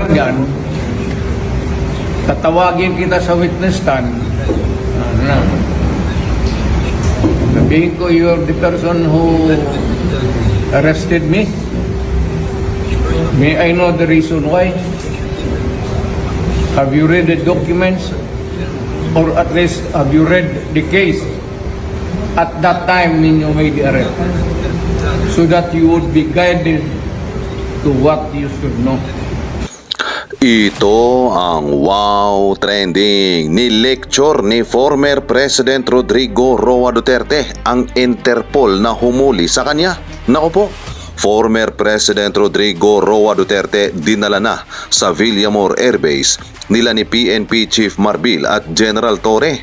Yan, tatawagin kita sa witness stand. Sabihin ko, you're the person who arrested me. May I know the reason why? Have you read the documents? Or at least, have you read the case at that time when you made the arrest? So that you would be guided to what you should know. Ito ang wow trending. Ni-lecture ni former President Rodrigo Roa Duterte ang Interpol na humuli sa kanya. Naku po, former President Rodrigo Roa Duterte dinala na sa Villamor Air Base nila ni PNP Chief Marbil at General Torre.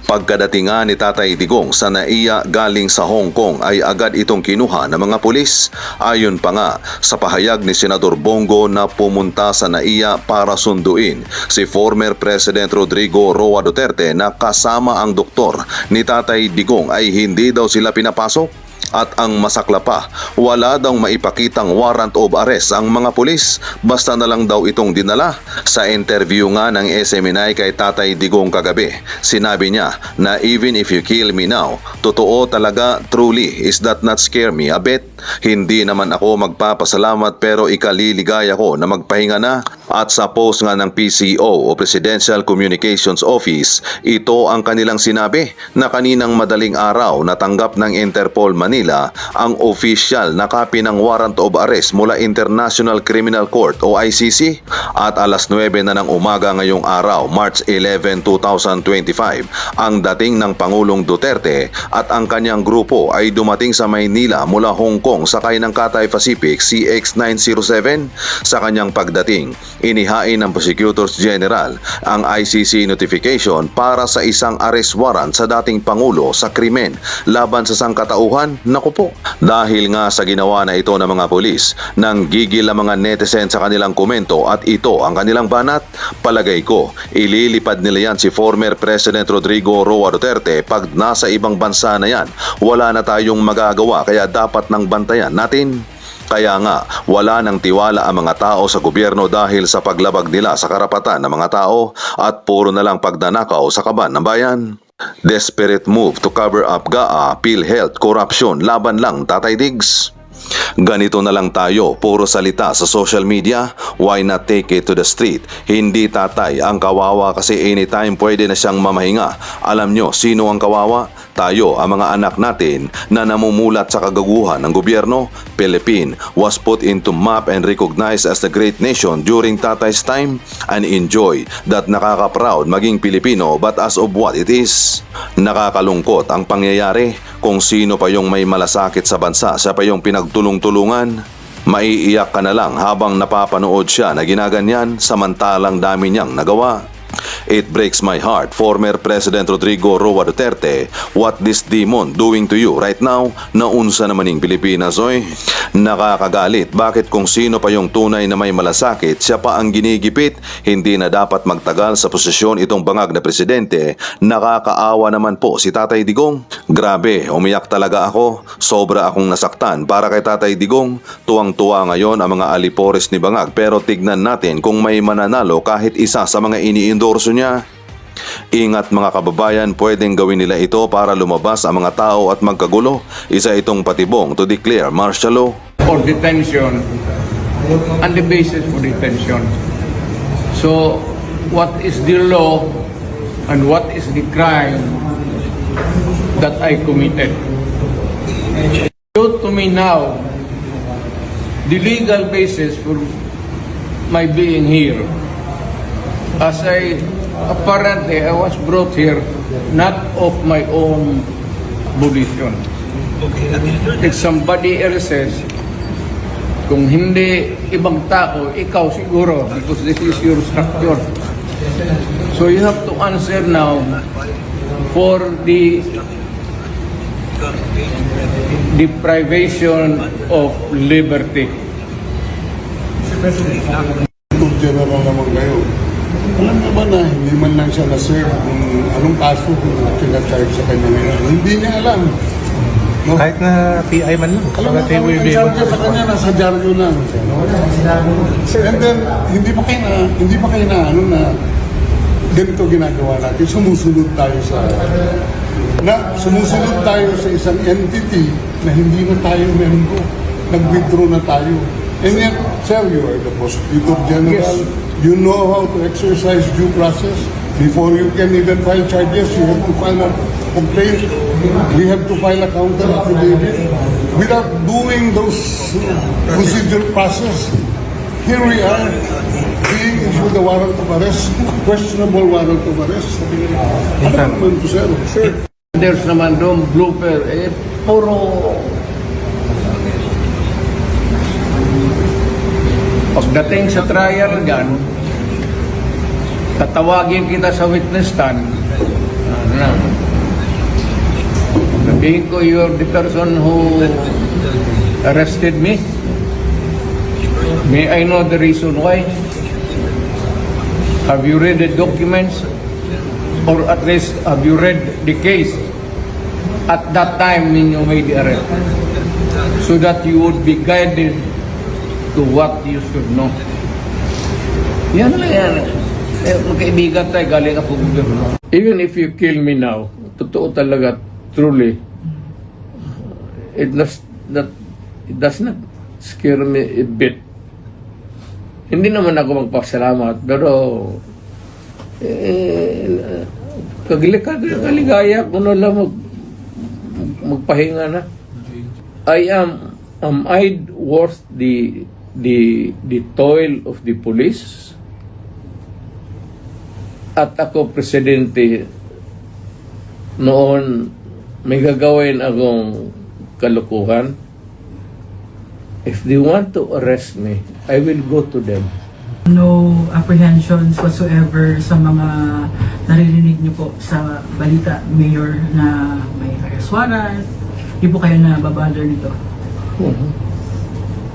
Pagkadating nga ni Tatay Digong sa NAIA galing sa Hong Kong ay agad itong kinuha ng mga pulis. Ayon pa nga sa pahayag ni Senador Bongo na pumunta sa NAIA para sunduin si former President Rodrigo Roa Duterte na kasama ang doktor ni Tatay Digong ay hindi daw sila pinapasok. At ang masakla pa, wala daw maipakitang warrant of arrest ang mga pulis, basta na lang daw itong dinala. Sa interview nga ng SMNI kay Tatay Digong kagabi, sinabi niya na even if you kill me now, totoo talaga, truly, is that not scare me a bit? Hindi naman ako magpapasalamat pero ikaliligaya ko na magpahinga na. At sa post nga ng PCO o Presidential Communications Office, ito ang kanilang sinabi na kaninang madaling araw natanggap ng Interpol Manila ang official na copy ng warrant of arrest mula International Criminal Court o ICC. At alas 9 na ng umaga ngayong araw, March 11, 2025, ang dating ng Pangulong Duterte at ang kanyang grupo ay dumating sa Maynila mula Hong Kong sakay ng Cathay Pacific CX-907. Sa kanyang pagdating, inihain ng Prosecutors General ang ICC notification para sa isang arrest warrant sa dating Pangulo sa krimen laban sa sangkatauhan. Naku po, dahil nga sa ginawa na ito ng mga pulis, nang gigil ang mga netizen sa kanilang komento at ito ang kanilang banat, palagay ko, ililipad nila yan si former President Rodrigo Roa Duterte pag nasa ibang bansa na yan. Wala na tayong magagawa kaya dapat nang bantayan natin. Kaya nga, wala nang tiwala ang mga tao sa gobyerno dahil sa paglabag nila sa karapatan ng mga tao at puro na lang pagdanakaw sa kaban ng bayan. Desperate move to cover up GAA, PhilHealth, corruption, laban lang Tatay Diggs. Ganito na lang tayo, puro salita sa social media, why not take it to the street? Hindi tatay ang kawawa kasi anytime pwede na siyang mamahinga. Alam nyo sino ang kawawa? Tayo, ang mga anak natin na namumulat sa kagaguhan ng gobyerno. Philippine was put into map and recognized as the great nation during Tatay's time and enjoy that nakaka-proud maging Pilipino, but as of what it is. Nakakalungkot ang pangyayari. Kung sino pa yung may malasakit sa bansa, siya pa yung pinagtulong-tulungan. Maiiyak ka na lang habang napapanood siya na ginaganyan samantalang dami niyang nagawa. It breaks my heart, former President Rodrigo Roa Duterte, what this demon doing to you right now? Naunsa namaning Pilipinas, oy? Nakakagalit, bakit kung sino pa yung tunay na may malasakit, siya pa ang ginigipit? Hindi na dapat magtagal sa posisyon itong bangag na presidente. Nakakaawa naman po si Tatay Digong. Grabe, umiyak talaga ako. Sobra akong nasaktan para kay Tatay Digong. Tuwang-tuwa ngayon ang mga alipores ni bangag, pero tignan natin kung may mananalo kahit isa sa mga iniendorso niya. Ingat mga kababayan, pwedeng gawin nila ito para lumabas ang mga tao at magkagulo. Isa itong patibong to declare martial law. For detention and the basis for detention. So, what is the law and what is the crime that I committed? Show to me now the legal basis for my being here. As apparently I was brought here not of my own volition. If somebody else says, kung hindi ibang tao, ikaw siguro, because this is your structure. So you have to answer now for the deprivation of liberty. General naman kayo. Alam naman na hindi man lang siya na-serve kung anong kaso kung pinag-charge sa kanya ngayon. Hindi niya alam. No? Kahit na PI man lang. Alam mo, Para they will ang be able charge sa kanya, nasa dyaryo lang. No? And then, hindi pa kayo na, ano na, ganito ginagawa natin. Sumusunod tayo sa isang entity na hindi na tayo membro. Nag-withdraw na tayo. And yet, sir, you are the Prosecutor General. Yes. You know how to exercise due process. Before you can even file charges, you have to file a complaint. We have to file a counter affidavit. Without doing those procedure process, here we are being issued a warrant of arrest, questionable warrant of arrest. Ano naman to, sir? Sir, There's naman doon blooper, puro pagdating sa trial gan, tatawagin kita sa witness stand. Sabihin ko, you're the person who arrested me. May I know the reason why? Have you read the documents? Or at least, have you read the case at that time when you made the arrest? So that you would be guided to what you should know. Yan lang yan. Magkaibigan tayo, galing ako gobyerno. Even if you kill me now, totoo talaga, truly, it does not scare me a bit. Hindi naman ako magpasalamat, pero kaligaya ko na lang magpahinga na. Am I worth the toil of the police? At ako, presidente, noon may gagawin akong kalukuhan. If they want to arrest me, I will go to them. No apprehensions whatsoever sa mga naririnig niyo po sa balita, Mayor, na may arrest warrant. Hindi po kayo na babother nito.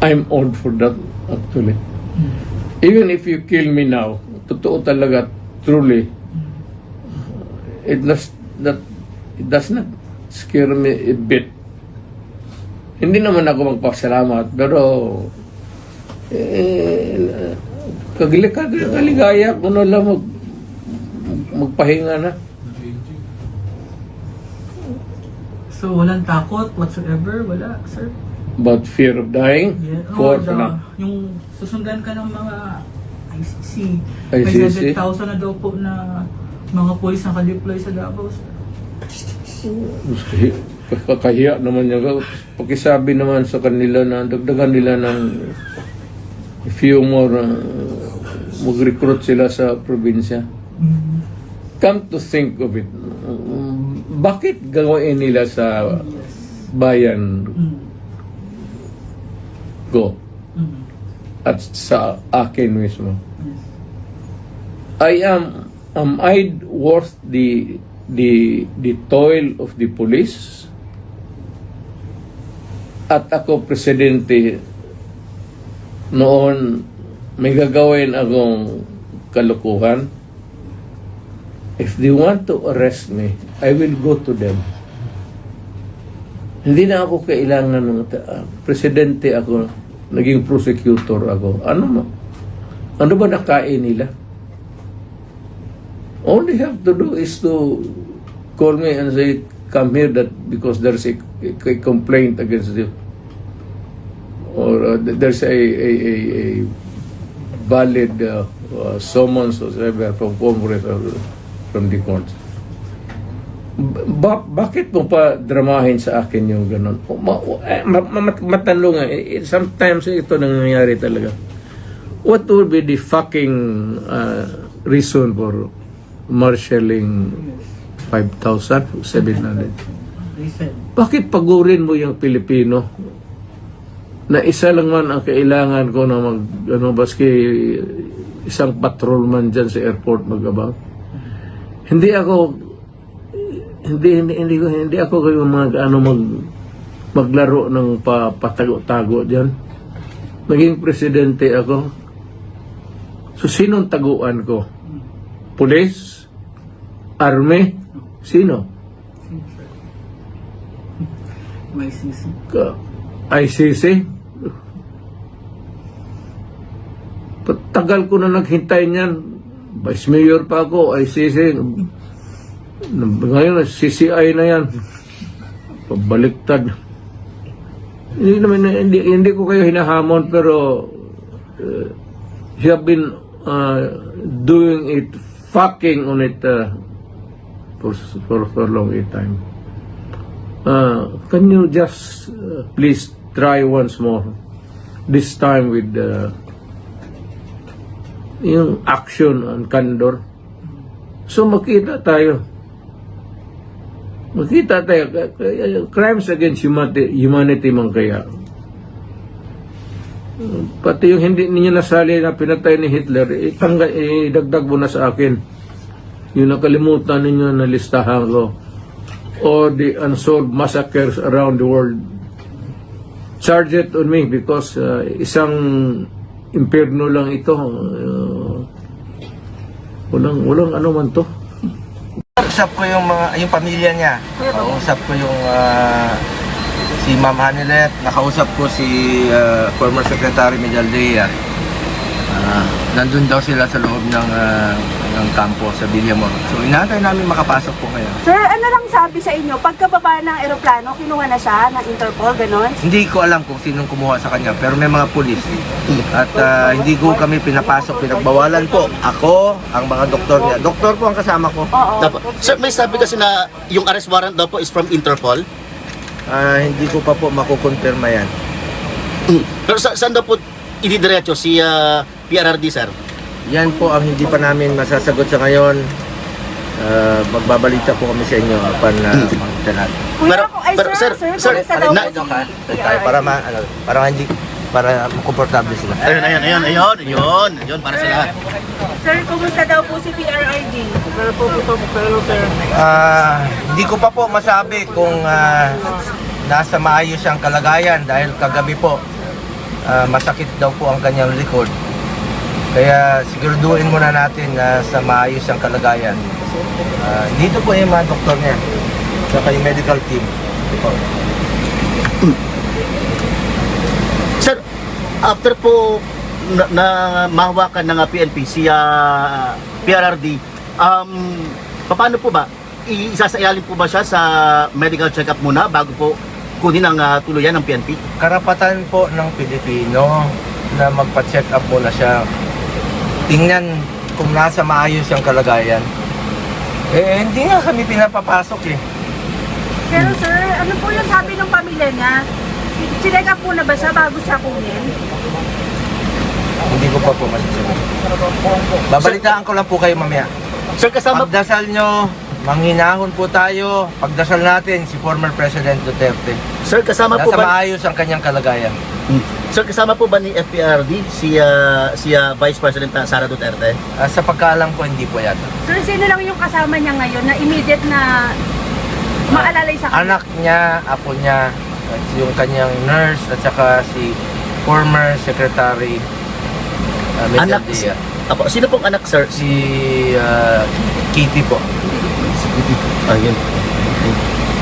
I'm old for that, actually. Even if you kill me now, totoo talaga, truly, it does not scare me a bit. Hindi naman ako magpasalamat, pero kaligaya ko na lang magpahinga na. So, walang takot whatsoever? Wala, sir? About fear of dying? Yeah. Course na. Yung susundan ka ng mga ICC. ICC? May 100,000 na daw po na mga police na ka-deploy sa Davao, sir. Kakahiya naman niya. Pakisabi naman sa kanila na dagdagan nila ng a few more mag-recruit sila sa probinsya. Come to think of it, bakit gawin nila sa bayan ko at sa akin mismo? Am I worth the toil of the police? At ako, presidente, noon may gagawin akong kalukuhan. If they want to arrest me, I will go to them. Hindi na ako kailangan ng presidente ako, naging prosecutor ako. Ano ba nakain nila? All they have to do is to call me and say, come here that because there's a complaint against you. Or there's a valid summons or whatever from Congress or from the court. Bakit mo pa dramahin sa akin yung gano'n? Matanong nga, sometimes ito nangyayari talaga. What would be the fucking reason for marshalling 5,700? They said. Bakit pagurin mo yung Pilipino? Na isa lang man ang kailangan ko na baski isang patrolman dyan sa airport magabang. Hindi ako kayo maglaro ng patago-tago diyan. Naging presidente ako. So sinong taguan ko? Police? Army? Sino? YCC. ICC? Tagal ko na naghintay niyan. Vice Mayor pa ako, ICC. Ngayon, CCI na yan. Pabaliktad. Hindi ko kayo hinahamon, pero you have been doing it, fucking on it for long a time. Can you just please try once more? This time with yung action and candor. So makita tayo. Crimes against humanity man kaya. Pati yung hindi ninyo nasali na pinatay ni Hitler, idagdag mo na sa akin. Yung nakalimutan ninyo na listahan ko. Or the unsolved massacres around the world. Charge it on me because isang impierno lang ito. Walang ano man to. Usap ko yung pamilya niya. Usap ko yung si Ma'am Hanilet, nakausap ko si former Secretary Medialdea. Nandun daw sila sa loob ng kampo sa Villamor. So inaantay namin makapasok po ngayon. Sir, ano lang sabi sa inyo? Pagkababa ng eroplano, kinuha na siya ng Interpol, ganon? Hindi ko alam kung sinong kumuha sa kanya, pero may mga pulis. At hindi ko kami pinapasok, pinagbawalan po. Ako, ang mga doktor niya. Doktor po ang kasama ko. Oo. Sir, may sabi kasi na yung arrest warrant daw po is from Interpol. Hindi ko pa po makukonfirma yan. Pero saan daw po ididiretso si PRRD, sir? Yan po ang hindi pa namin masasagot sa ngayon. Magbabalita po kami sa inyo upon makita natin. Kuya, Sir, kumusta daw na- po si Tayo, para komportable sila. Ayun, para sa lahat. Sir, kumusta daw po si PRRD? Hindi ko pa po masabi kung nasa maayos siyang kalagayan dahil kagabi po masakit daw po ang kanyang likod. Kaya siguraduhin muna natin na sa maayos siyang kalagayan. Dito po yung mga doktor niya, saka yung medical team. Sir, after po na mahawakan ng PNP si PRRD, paano po ba? Isasayalin po ba siya sa medical check-up muna bago po kunin ang tuluyan ng PNP? Karapatan po ng Pilipino na magpa-check up muna siya. Tingnan kung nasa maayos siyang kalagayan. Hindi nga kami pinapapasok eh. Pero sir, ano po yung sabi ng pamilya niya? Chinek up po na ba siya bago siya kunin? Hindi ko pa po masasabi. Babalitaan ko lang po kayo mamaya. Sir, kasama Pagdasal nyo, manghinahon po tayo. Pagdasal natin si former President Duterte. Sir, kasama po Nasa ba maayos ang kanyang kalagayan. Sir, kasama po ba ni FPRD si Vice President Sara Duterte? Sa pagkaalam ko, hindi po yata. Sir, sino lang yung kasama niya ngayon na immediate na maalalay sa kanya? Anak niya, apo niya, at yung kanyang nurse, at saka si former Secretary Anak Medialdea. Apo, sino pong anak, sir? Si Kitty po. Ayun.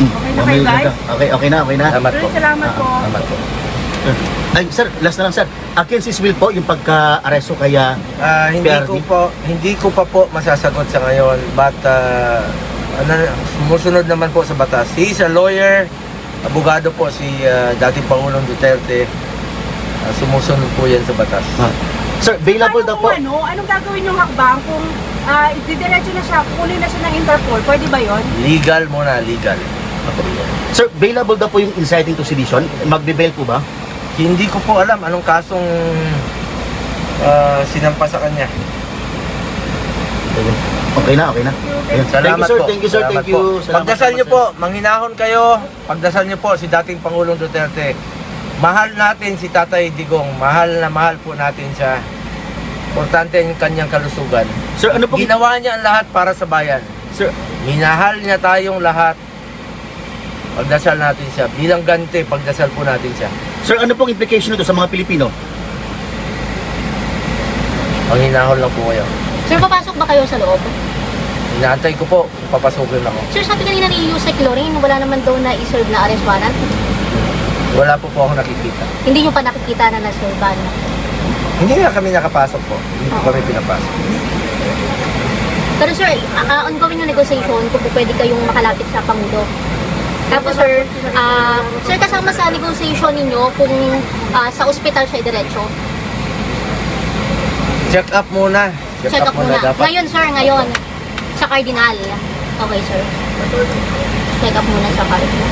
Okay na kayo guys? Okay na. Salamat Sir, po. salamat po. Salamat po. Ay, sir, last na lang, sir. Against his will po yung pagka-aresto kaya PRD? Hindi ko pa po masasagot sa ngayon, but sumusunod naman po sa batas. He is a lawyer, abogado po si dating Pangulong Duterte. Sumusunod po yan sa batas. Sir, available daw po. Anong gagawin yung hakbang kung didiretso na siya, kunin na siya ng Interpol? Pwede ba yon? Legal muna, legal. Sir, available daw po yung inciting to sedition. Magbe-bail po ba? Hindi ko po alam anong kasong sinampa sa kanya. Okay na. Ayun. Salamat po. Thank you, sir. Salamat Thank you. po. Pagdasal niyo po, manghinahon kayo. Pagdasal niyo po si dating Pangulong Duterte. Mahal natin si Tatay Digong. Mahal na mahal po natin siya. Importante yung kanyang kalusugan. Sir, ano po? Ginawa niya ang lahat para sa bayan. Sir, Minahal niya tayong lahat. Pagdasal natin siya. Bilang ganti, pagdasal po natin siya. sir, ano pong implication nito sa mga Pilipino? Manghinahon lang po kayo. Sir, papasok ba kayo sa loob? Inaantay ko po, papasukin ako. Sir, sabi kanina ni Yusek Lorin, wala naman daw na i-serve na arrest warrant. Wala po ako nakikita. Hindi nyo pa nakikita na na-serve Hindi nga kami nakapasok po. Hindi po kami pinapasok. Pero sir, ongoing yung negotiation kung po pwede kayong makalapit sa Pangulo. Tapos sir, sir kasama sa negotiation ninyo kung sa ospital siya diretso. Check up muna. Check up muna. dapat. Ngayon sir, ngayon. Sa Cardinal. Okay sir. Check up muna sa Cardinal.